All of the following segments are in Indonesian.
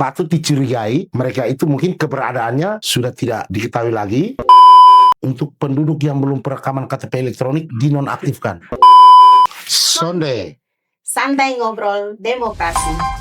patut dicurigai mereka itu mungkin keberadaannya sudah tidak diketahui lagi. Untuk penduduk yang belum perekaman KTP elektronik dinonaktifkan. Sonde. Santai ngobrol demokrasi.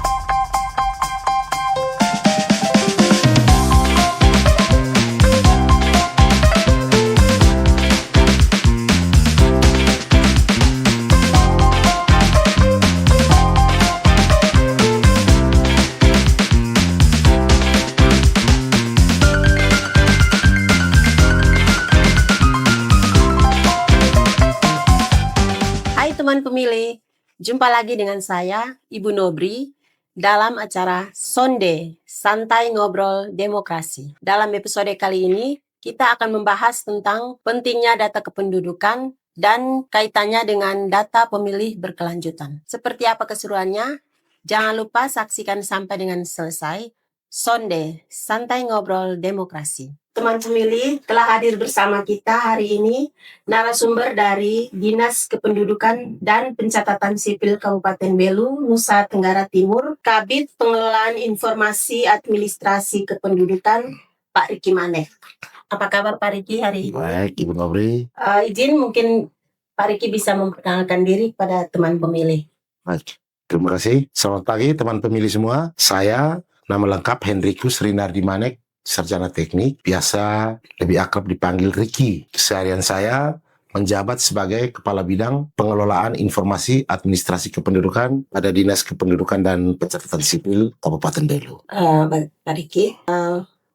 Teman pemilih, jumpa lagi dengan saya, Ibu Nobri, dalam acara Sonde, Santai Ngobrol Demokrasi. Dalam episode kali ini, kita akan membahas tentang pentingnya data kependudukan dan kaitannya dengan data pemilih berkelanjutan. Seperti apa keseruannya? Jangan lupa saksikan sampai dengan selesai. Sonde, Santai Ngobrol Demokrasi. Teman pemilih, telah hadir bersama kita hari ini narasumber dari Dinas Kependudukan dan Pencatatan Sipil Kabupaten Belu, Nusa Tenggara Timur, Kabid Pengelolaan Informasi Administrasi Kependudukan, Pak Riki Manek. Apa kabar Pak Riki hari ini? Baik, Ibu Nobri. Izin mungkin Pak Riki bisa memperkenalkan diri pada teman pemilih. Baik, terima kasih. Selamat pagi teman pemilih semua. Saya nama lengkap Hendrikus Rinardi Manek, sarjana teknik, biasa lebih akrab dipanggil Riki. Keseharian saya menjabat sebagai Kepala Bidang Pengelolaan Informasi Administrasi Kependudukan pada Dinas Kependudukan dan Pencatatan Sipil Kabupaten Belu. Pak Riki,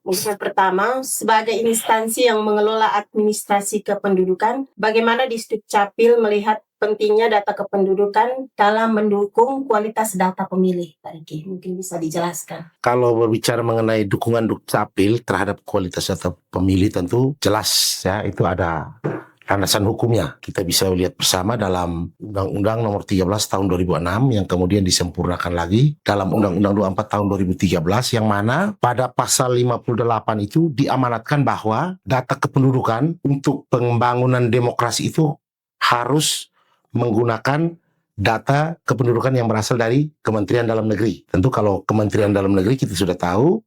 mungkin pertama, sebagai instansi yang mengelola administrasi kependudukan, bagaimana Disdukcapil melihat pentingnya data kependudukan dalam mendukung kualitas data pemilih, Pak Riki? Mungkin bisa dijelaskan. Kalau berbicara mengenai dukungan Dukcapil terhadap kualitas data pemilih, tentu jelas ya, itu ada landasan hukumnya. Kita bisa lihat bersama dalam Undang-Undang Nomor 13 Tahun 2006 yang kemudian disempurnakan lagi dalam Undang-Undang 24 Tahun 2013, yang mana pada pasal 58 itu diamanatkan bahwa data kependudukan untuk pembangunan demokrasi itu harus menggunakan data kependudukan yang berasal dari Kementerian Dalam Negeri. Tentu kalau Kementerian Dalam Negeri kita sudah tahu,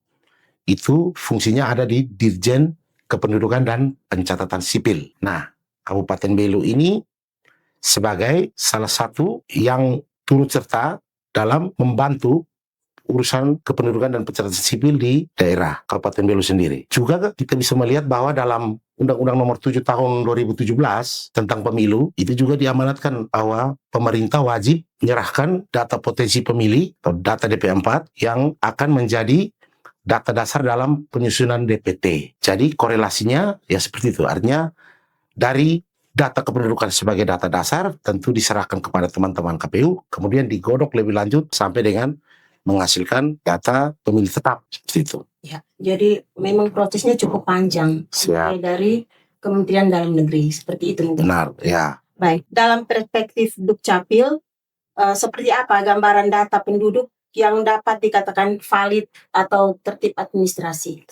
itu fungsinya ada di Dirjen Kependudukan dan Pencatatan Sipil. Nah, Kabupaten Belu ini sebagai salah satu yang turut serta dalam membantu urusan kependudukan dan pencatatan sipil di daerah Kabupaten Belu sendiri. Juga kita bisa melihat bahwa dalam Undang-Undang Nomor 7 Tahun 2017 tentang pemilu, itu juga diamanatkan bahwa pemerintah wajib menyerahkan data potensi pemilih atau data DP4 yang akan menjadi data dasar dalam penyusunan DPT. Jadi korelasinya ya seperti itu. Artinya dari data kependudukan sebagai data dasar tentu diserahkan kepada teman-teman KPU, kemudian digodok lebih lanjut sampai dengan menghasilkan data pemilih tetap, seperti itu. Ya, jadi memang prosesnya cukup panjang. Siap. Dari Kementerian Dalam Negeri, seperti itu mungkin. Benar, ya. Baik, dalam perspektif Dukcapil, seperti apa gambaran data penduduk yang dapat dikatakan valid atau tertib administrasi?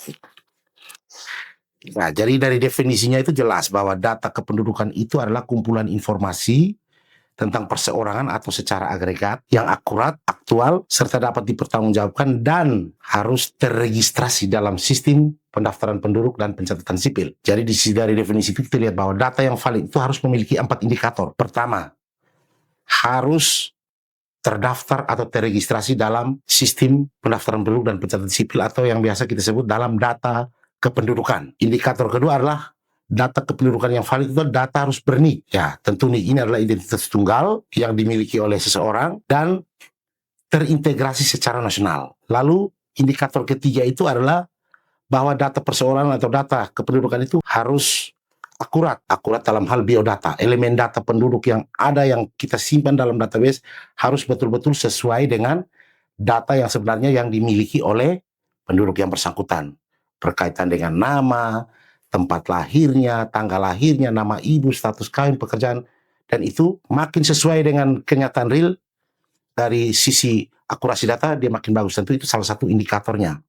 Nah, jadi dari definisinya itu jelas bahwa data kependudukan itu adalah kumpulan informasi tentang perseorangan atau secara agregat yang akurat, aktual, serta dapat dipertanggungjawabkan dan harus terregistrasi dalam sistem pendaftaran penduduk dan pencatatan sipil. Jadi dari definisi itu kita lihat bahwa data yang valid itu harus memiliki 4 indikator. Pertama, harus terdaftar atau terregistrasi dalam sistem pendaftaran penduduk dan pencatatan sipil atau yang biasa kita sebut dalam data kependudukan. Indikator kedua adalah data kependudukan yang valid itu data harus bernik. Ya, tentu nik ini adalah identitas tunggal yang dimiliki oleh seseorang dan terintegrasi secara nasional. Lalu indikator ketiga itu adalah bahwa data perseorangan atau data kependudukan itu harus akurat dalam hal biodata. Elemen data penduduk yang ada yang kita simpan dalam database harus betul-betul sesuai dengan data yang sebenarnya yang dimiliki oleh penduduk yang bersangkutan. Berkaitan dengan nama, tempat lahirnya, tanggal lahirnya, nama ibu, status kawin, pekerjaan, dan itu makin sesuai dengan kenyataan real dari sisi akurasi data, dia makin bagus. Tentu itu salah satu indikatornya.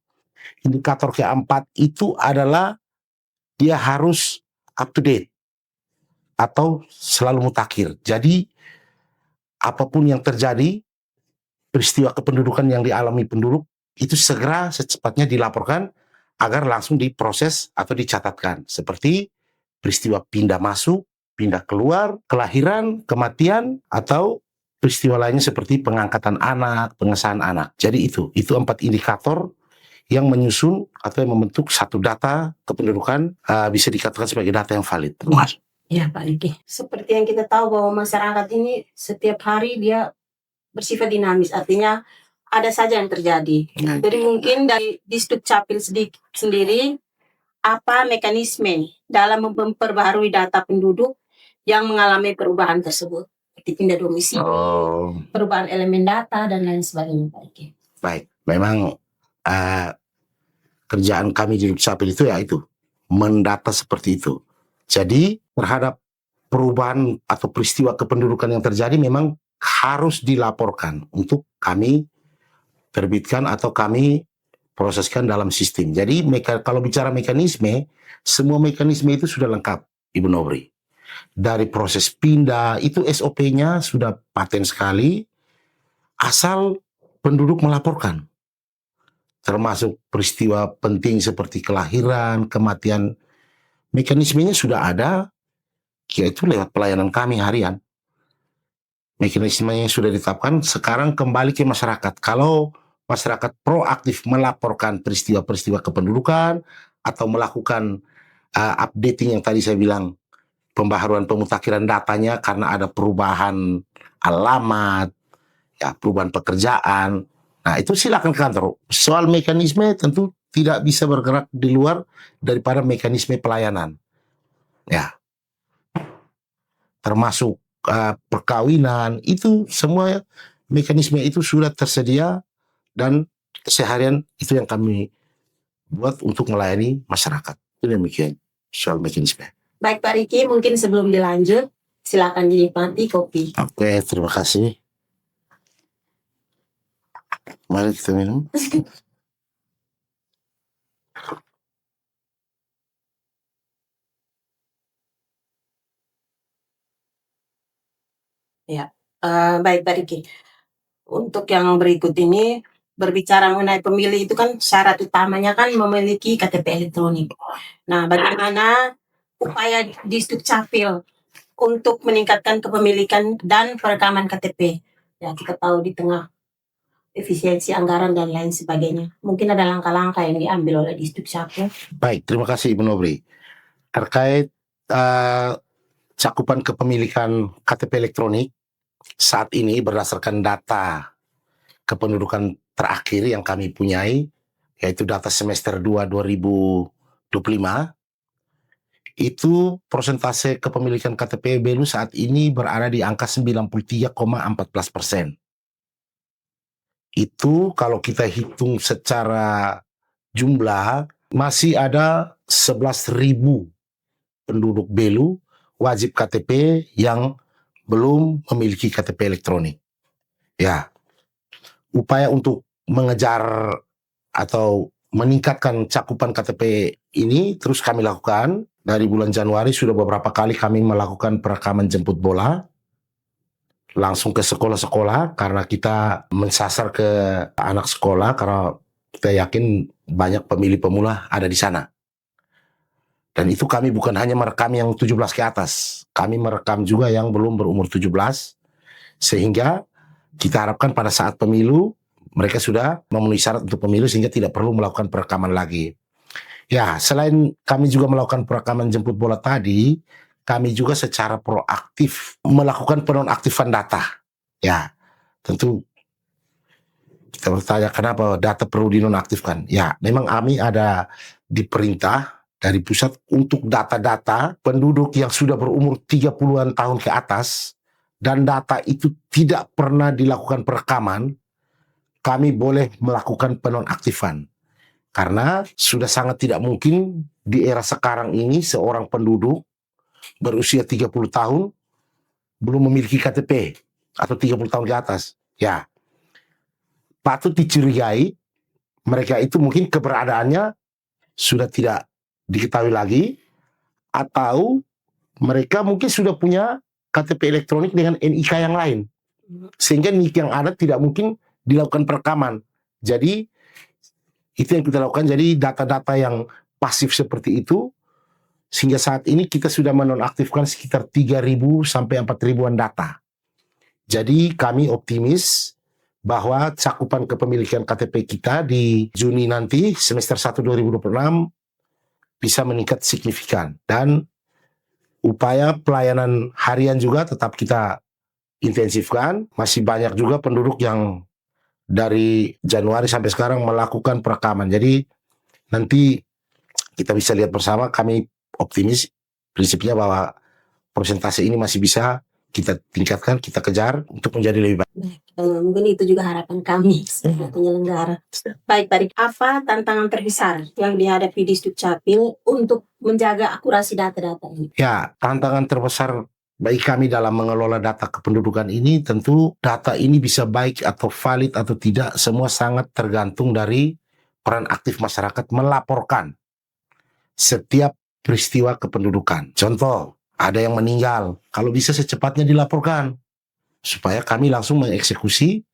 Indikator keempat itu adalah dia harus up to date atau selalu mutakhir. Jadi apapun yang terjadi, peristiwa kependudukan yang dialami penduduk itu segera secepatnya dilaporkan agar langsung diproses atau dicatatkan. Seperti peristiwa pindah masuk, pindah keluar, kelahiran, kematian, atau peristiwa lainnya seperti pengangkatan anak, pengesahan anak. Jadi itu 4 indikator yang menyusun atau yang membentuk satu data kependudukan bisa dikatakan sebagai data yang valid. Ya Pak Riki, seperti yang kita tahu bahwa masyarakat ini setiap hari dia bersifat dinamis, artinya ada saja yang terjadi. Jadi mungkin dari Disdukcapil sendiri, apa mekanisme dalam memperbaharui data penduduk yang mengalami perubahan tersebut? Seperti pindah domisili, perubahan elemen data, dan lain sebagainya Pak Riki. Baik, memang kerjaan kami di Dukcapil itu ya itu, mendata seperti itu. Jadi terhadap perubahan atau peristiwa kependudukan yang terjadi memang harus dilaporkan untuk kami terbitkan atau kami proseskan dalam sistem. Jadi kalau bicara mekanisme, semua mekanisme itu sudah lengkap, Ibu Nobri. Dari proses pindah, itu SOP-nya sudah paten sekali, asal penduduk melaporkan. Termasuk peristiwa penting seperti kelahiran, kematian, mekanismenya sudah ada, yaitu lewat pelayanan kami harian. Mekanismenya sudah ditetapkan, sekarang kembali ke masyarakat. Kalau masyarakat proaktif melaporkan peristiwa-peristiwa kependudukan atau melakukan updating yang tadi saya bilang, pembaharuan pemutakhiran datanya karena ada perubahan alamat, ya, perubahan pekerjaan. Nah, itu silakan ke kantor. Soal mekanisme tentu tidak bisa bergerak di luar daripada mekanisme pelayanan. Ya. Termasuk perkawinan, itu semua mekanisme itu sudah tersedia dan keseharian itu yang kami buat untuk melayani masyarakat. Itu demikian soal mekanisme. Baik Pak Riki, mungkin sebelum dilanjut, silakan dinikmati kopi. Oke, terima kasih. Mari kita minum. Ya, baik Pak Riki. Untuk yang berikut ini, berbicara mengenai pemilih itu kan syarat utamanya kan memiliki KTP elektronik. Nah, bagaimana upaya Disdukcapil untuk meningkatkan kepemilikan dan perekaman KTP? Ya, kita tahu di tengah efisiensi anggaran dan lain sebagainya. Mungkin ada langkah-langkah yang diambil oleh Disdukcapil. Baik, terima kasih Ibu Nobri. Terkait cakupan kepemilikan KTP elektronik, saat ini berdasarkan data kependudukan terakhir yang kami punyai, yaitu data semester 2 2025, itu persentase kepemilikan KTP Belu saat ini berada di angka 93,14%. Itu kalau kita hitung secara jumlah, masih ada 11.000 penduduk Belu wajib KTP yang belum memiliki KTP elektronik. Ya, upaya untuk mengejar atau meningkatkan cakupan KTP ini terus kami lakukan. Dari bulan Januari sudah beberapa kali kami melakukan perekaman jemput bola langsung ke sekolah-sekolah karena kita mensasar ke anak sekolah karena kita yakin banyak pemilih pemula ada di sana. Dan itu kami bukan hanya merekam yang 17 ke atas, kami merekam juga yang belum berumur 17, sehingga kita harapkan pada saat pemilu, mereka sudah memenuhi syarat untuk pemilu sehingga tidak perlu melakukan perekaman lagi. Ya, selain kami juga melakukan perekaman jemput bola tadi, kami juga secara proaktif melakukan penonaktifan data. Ya, tentu kita bertanya kenapa data perlu dinonaktifkan. Ya, memang kami ada diperintah dari pusat untuk data-data penduduk yang sudah berumur 30-an tahun ke atas dan data itu tidak pernah dilakukan perekaman, kami boleh melakukan penonaktifan. Karena sudah sangat tidak mungkin di era sekarang ini seorang penduduk berusia 30 tahun belum memiliki KTP atau 30 tahun ke atas. Ya, patut dicurigai mereka itu mungkin keberadaannya sudah tidak diketahui lagi, atau mereka mungkin sudah punya KTP elektronik dengan NIK yang lain, sehingga NIK yang ada tidak mungkin dilakukan perekaman. Jadi Itu yang kita lakukan. Jadi data-data yang pasif seperti itu, sehingga saat ini kita sudah menonaktifkan sekitar 3.000 sampai 4.000-an data. Jadi kami optimis bahwa cakupan kepemilikan KTP kita di Juni nanti, semester 1 2026, bisa meningkat signifikan. Dan upaya pelayanan harian juga tetap kita intensifkan. Masih banyak juga penduduk yang dari Januari sampai sekarang melakukan perekaman. Jadi nanti kita bisa lihat bersama, kami optimis prinsipnya bahwa persentase ini masih bisa kita tingkatkan, kita kejar untuk menjadi lebih baik. Mungkin itu juga harapan kami sebagai penyelenggara. Baik, tadi apa tantangan terbesar yang dihadapi di Dukcapil untuk menjaga akurasi data-data ini? Ya, tantangan terbesar bagi kami dalam mengelola data kependudukan ini, tentu data ini bisa baik atau valid atau tidak, semua sangat tergantung dari peran aktif masyarakat melaporkan setiap peristiwa kependudukan. Contoh, ada yang meninggal, kalau bisa secepatnya dilaporkan, supaya kami langsung mengeksekusi,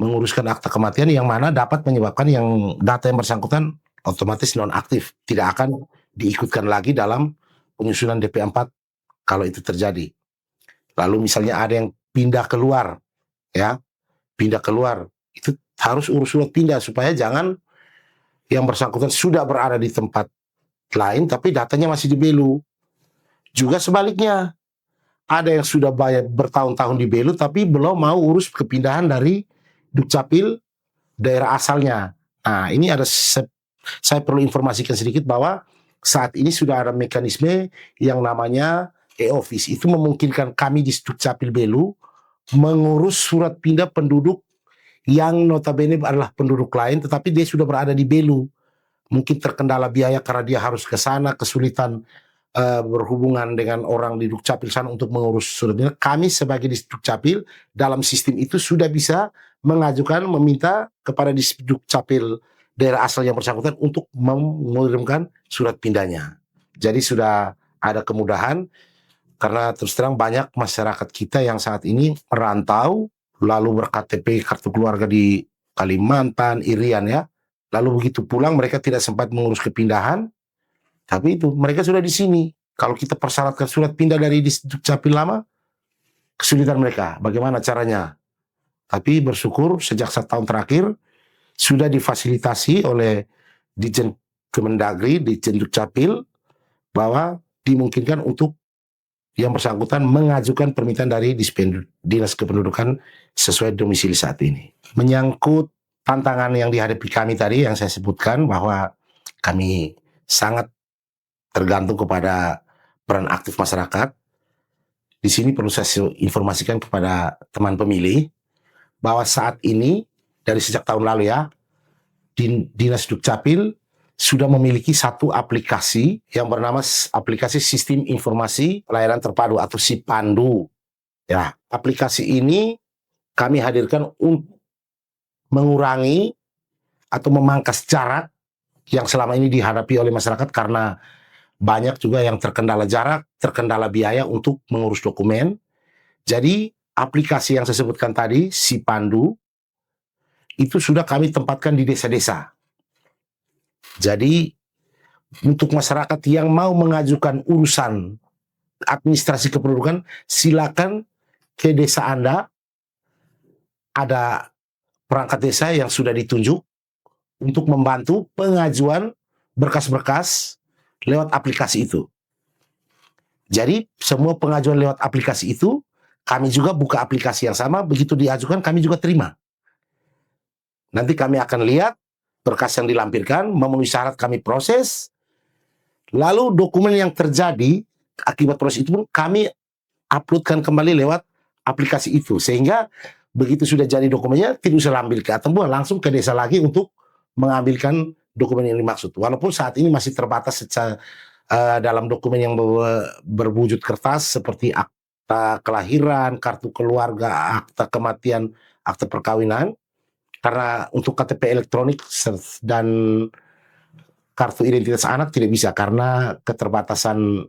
menguruskan akta kematian yang mana dapat menyebabkan yang data yang bersangkutan otomatis nonaktif, tidak akan diikutkan lagi dalam penyusunan DP4 kalau itu terjadi. Lalu misalnya ada yang pindah keluar, ya, pindah keluar, itu harus urus surat pindah supaya jangan yang bersangkutan sudah berada di tempat lain tapi datanya masih di Belu. Juga sebaliknya, ada yang sudah bayar bertahun-tahun di Belu tapi belum mau urus kepindahan dari Dukcapil daerah asalnya. Nah, ini ada saya perlu informasikan sedikit bahwa saat ini sudah ada mekanisme yang namanya e-office. Itu memungkinkan kami di Dukcapil Belu mengurus surat pindah penduduk yang notabene adalah penduduk lain tetapi dia sudah berada di Belu. Mungkin terkendala biaya karena dia harus ke sana, kesulitan berhubungan dengan orang di Dukcapil sana untuk mengurus surat pindah. Kami sebagai di Dukcapil dalam sistem itu sudah bisa mengajukan, meminta kepada di Dukcapil daerah asal yang bersangkutan untuk mengirimkan surat pindahnya. Jadi sudah ada kemudahan, karena terus terang banyak masyarakat kita yang saat ini merantau, lalu berKTP kartu keluarga di Kalimantan, Irian ya. Lalu begitu pulang mereka tidak sempat mengurus kepindahan, tapi itu mereka sudah di sini. Kalau kita persyaratkan surat pindah dari Dukcapil lama, kesulitan mereka. Bagaimana caranya? Tapi bersyukur sejak 1 tahun terakhir sudah difasilitasi oleh Ditjen Kemendagri, Ditjen Dukcapil, bahwa dimungkinkan untuk yang bersangkutan mengajukan permintaan dari Dinas Kependudukan sesuai domisili saat ini. Menyangkut tantangan yang dihadapi kami tadi yang saya sebutkan, bahwa kami sangat tergantung kepada peran aktif masyarakat. Di sini perlu saya informasikan kepada teman pemilih bahwa saat ini dari sejak tahun lalu ya, Dinas Dukcapil sudah memiliki satu aplikasi yang bernama aplikasi Sistem Informasi Pelayanan Terpadu atau SIPANDU. Ya, aplikasi ini kami hadirkan untuk mengurangi atau memangkas jarak yang selama ini dihadapi oleh masyarakat, karena banyak juga yang terkendala jarak, terkendala biaya untuk mengurus dokumen. Jadi aplikasi yang saya sebutkan tadi, SIPANDU, itu sudah kami tempatkan di desa-desa. Jadi untuk masyarakat yang mau mengajukan urusan administrasi kependudukan, silakan ke desa Anda, ada perangkat desa yang sudah ditunjuk untuk membantu pengajuan berkas-berkas lewat aplikasi itu. Jadi semua pengajuan lewat aplikasi itu, kami juga buka aplikasi yang sama, begitu diajukan kami juga terima. Nanti kami akan lihat berkas yang dilampirkan, memenuhi syarat kami proses, lalu dokumen yang terjadi akibat proses itu pun kami uploadkan kembali lewat aplikasi itu, sehingga begitu sudah jadi dokumennya tidak usah ambil ke Atambua, langsung ke desa lagi untuk mengambilkan dokumen yang dimaksud. Walaupun saat ini masih terbatas secara dalam dokumen yang berwujud kertas seperti akta kelahiran, kartu keluarga, akta kematian, akta perkawinan, karena untuk KTP elektronik dan kartu identitas anak tidak bisa karena keterbatasan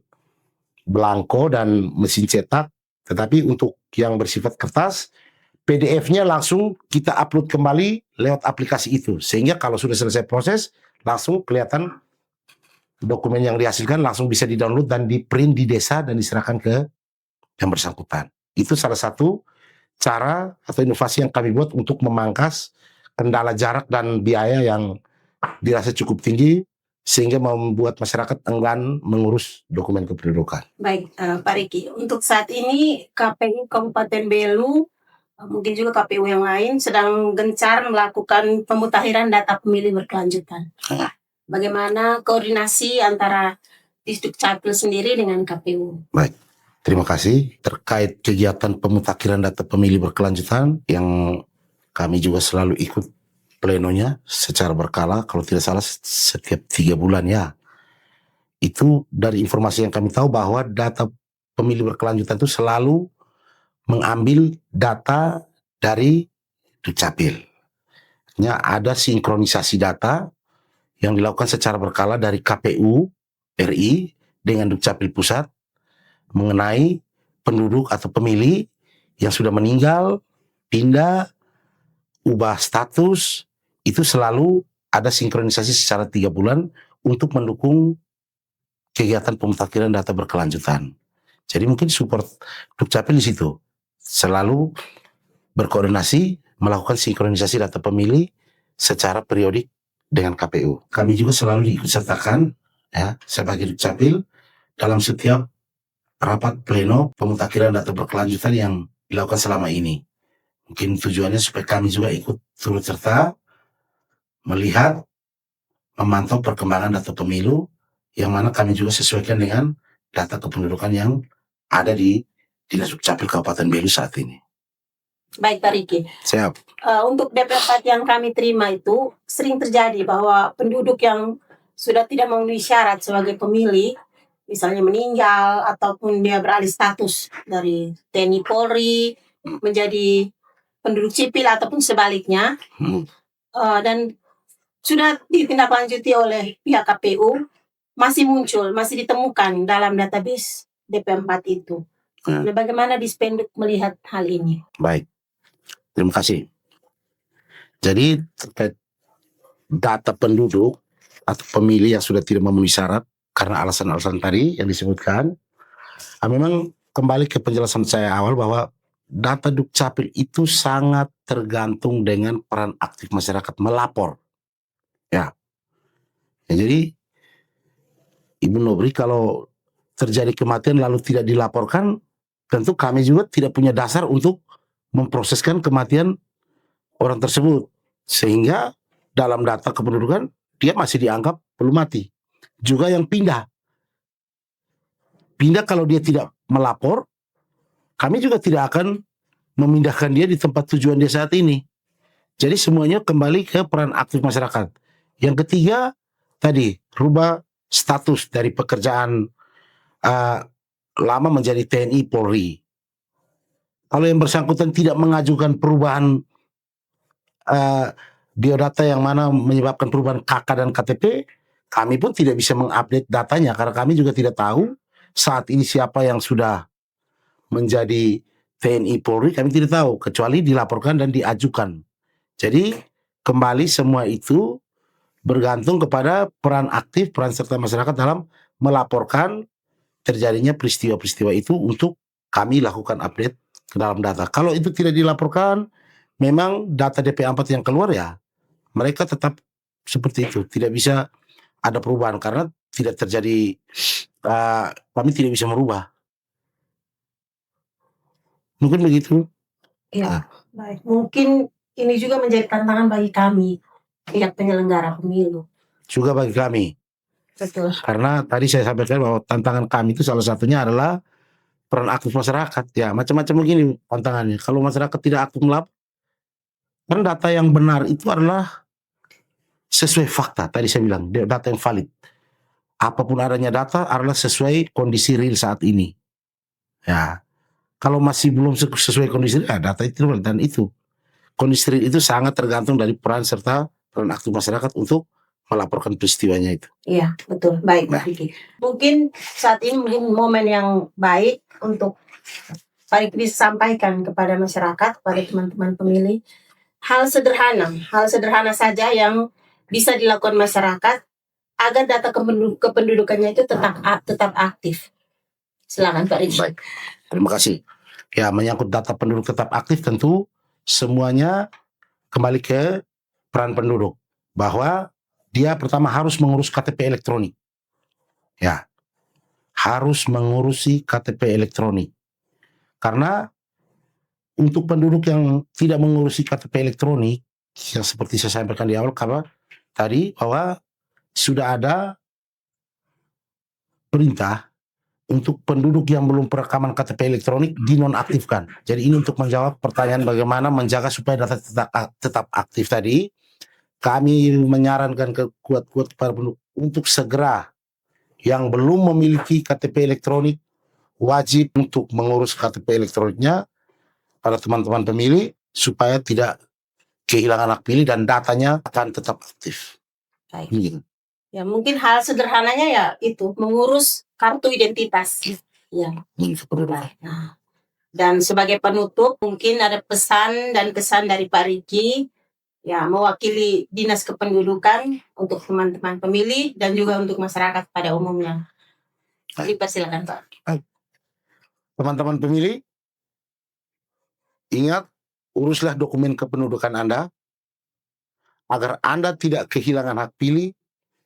belangko dan mesin cetak. Tetapi untuk yang bersifat kertas PDF-nya langsung kita upload kembali lewat aplikasi itu. Sehingga kalau sudah selesai proses, langsung kelihatan dokumen yang dihasilkan langsung bisa di-download dan di-print di desa dan diserahkan ke yang bersangkutan. Itu salah satu cara atau inovasi yang kami buat untuk memangkas kendala jarak dan biaya yang dirasa cukup tinggi sehingga membuat masyarakat enggan mengurus dokumen kependudukan. Baik, Pak Riki, untuk saat ini KPU Kabupaten Belu, mungkin juga KPU yang lain sedang gencar melakukan pemutakhiran data pemilih berkelanjutan. Bagaimana koordinasi antara Disdukcapil sendiri dengan KPU? Baik, terima kasih. Terkait kegiatan pemutakhiran data pemilih berkelanjutan yang kami juga selalu ikut plenonya secara berkala, kalau tidak salah setiap 3 bulan ya. Itu dari informasi yang kami tahu bahwa data pemilih berkelanjutan itu selalu mengambil data dari Dukcapil. Ada sinkronisasi data yang dilakukan secara berkala dari KPU RI dengan Dukcapil Pusat mengenai penduduk atau pemilih yang sudah meninggal, pindah, ubah status, itu selalu ada sinkronisasi secara 3 bulan untuk mendukung kegiatan pemutakhiran data berkelanjutan. Jadi mungkin support Dukcapil di situ selalu berkoordinasi melakukan sinkronisasi data pemilih secara periodik dengan KPU. Kami juga selalu diikutsertakan ya sebagai Dukcapil dalam setiap rapat pleno pemutakhiran data berkelanjutan yang dilakukan selama ini. Mungkin tujuannya supaya kami juga ikut turut serta melihat, memantau perkembangan data pemilu yang mana kami juga sesuaikan dengan data kependudukan yang ada di Dinas Dukcapil Kabupaten Belu saat ini. Baik, Pak Riki. Siap. Untuk DP4 yang kami terima itu sering terjadi bahwa penduduk yang sudah tidak memenuhi syarat sebagai pemilih, misalnya meninggal ataupun dia beralih status dari TNI Polri menjadi penduduk sipil ataupun sebaliknya, dan sudah ditindaklanjuti oleh pihak KPU, masih muncul, masih ditemukan dalam database DP4 itu. Nah, bagaimana Dispenduk melihat hal ini? Baik, terima kasih. Jadi terkait data penduduk atau pemilih yang sudah tidak memenuhi syarat karena alasan-alasan tadi yang disebutkan, memang kembali ke penjelasan saya awal bahwa data Dukcapil itu sangat tergantung dengan peran aktif masyarakat melapor. Ya, jadi Ibu Nobri kalau terjadi kematian lalu tidak dilaporkan, tentu kami juga tidak punya dasar untuk memproseskan kematian orang tersebut. Sehingga dalam data kependudukan dia masih dianggap belum mati. Juga yang pindah kalau dia tidak melapor, kami juga tidak akan memindahkan dia di tempat tujuan dia saat ini. Jadi semuanya kembali ke peran aktif masyarakat. Yang ketiga tadi, rubah status dari pekerjaan lama menjadi TNI Polri. Kalau yang bersangkutan tidak mengajukan perubahan biodata yang mana menyebabkan perubahan KK dan KTP, kami pun tidak bisa mengupdate datanya karena kami juga tidak tahu saat ini siapa yang sudah menjadi TNI Polri, kami tidak tahu kecuali dilaporkan dan diajukan. Jadi kembali semua itu bergantung kepada peran aktif, peran serta masyarakat dalam melaporkan terjadinya peristiwa-peristiwa itu untuk kami lakukan update ke dalam data. Kalau itu tidak dilaporkan, memang data DP4 yang keluar ya, mereka tetap seperti itu. Tidak bisa ada perubahan karena tidak terjadi, kami tidak bisa merubah. Mungkin begitu. Ya, baik. Mungkin ini juga menjadi tantangan bagi kami, pihak penyelenggara pemilu. Juga bagi kami. Betul. Karena tadi saya sampaikan bahwa tantangan kami itu salah satunya adalah peran aktif masyarakat. Ya, macam-macam begini tantangannya. Kalau masyarakat tidak aktif melapor, kan data yang benar itu adalah sesuai fakta. Tadi saya bilang, data yang valid. Apapun adanya data adalah sesuai kondisi real saat ini. Ya, kalau masih belum sesuai kondisi real, data itu dan itu. Kondisi real itu sangat tergantung dari peran serta peran aktif masyarakat untuk melaporkan peristiwanya itu. Iya, betul. Baik, Pak Riki. Mungkin saat ini mungkin momen yang baik untuk Pak Riki bisa sampaikan kepada masyarakat, kepada teman-teman pemilih, hal sederhana saja yang bisa dilakukan masyarakat agar data kependudukannya itu tetap aktif. Silakan Pak Riki. Baik, terima kasih. Ya, menyangkut data penduduk tetap aktif tentu semuanya kembali ke peran penduduk, bahwa dia pertama harus mengurus KTP elektronik. Ya, harus mengurusi KTP elektronik. Karena untuk penduduk yang tidak mengurusi KTP elektronik, yang seperti saya sampaikan di awal tadi, bahwa sudah ada perintah untuk penduduk yang belum perekaman KTP elektronik dinonaktifkan. Jadi ini untuk menjawab pertanyaan bagaimana menjaga supaya data tetap aktif tadi. Kami menyarankan ke kuat-kuat para penduduk untuk segera yang belum memiliki KTP elektronik wajib untuk mengurus KTP elektroniknya pada teman-teman pemilih supaya tidak kehilangan hak pilih dan datanya akan tetap aktif. Baik. Gitu. Ya, mungkin hal sederhananya ya itu mengurus kartu identitas. Ya. Nah, dan sebagai penutup mungkin ada pesan dan kesan dari Pak Riki ya mewakili Dinas Kependudukan untuk teman-teman pemilih dan juga untuk masyarakat pada umumnya. Silakan Pak. Teman-teman pemilih, ingat, uruslah dokumen kependudukan Anda agar Anda tidak kehilangan hak pilih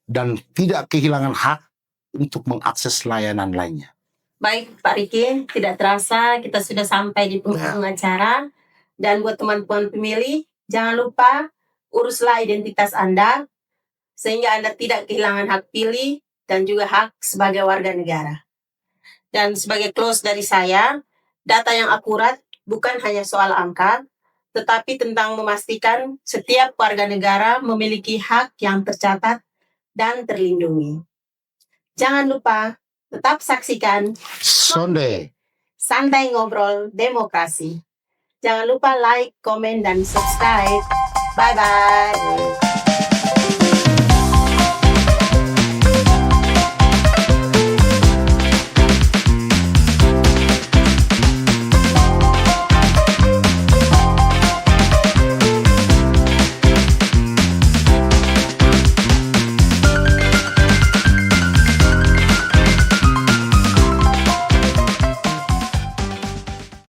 dan tidak kehilangan hak untuk mengakses layanan lainnya. Baik Pak Riki, tidak terasa kita sudah sampai di penghujung acara. Dan buat teman-teman pemilih, jangan lupa uruslah identitas Anda sehingga Anda tidak kehilangan hak pilih dan juga hak sebagai warga negara. Dan sebagai close dari saya, data yang akurat bukan hanya soal angka, tetapi tentang memastikan setiap warga negara memiliki hak yang tercatat dan terlindungi. Jangan lupa tetap saksikan Sonde, Santai Ngobrol Demokrasi. Jangan lupa like, komen, dan subscribe. Bye-bye.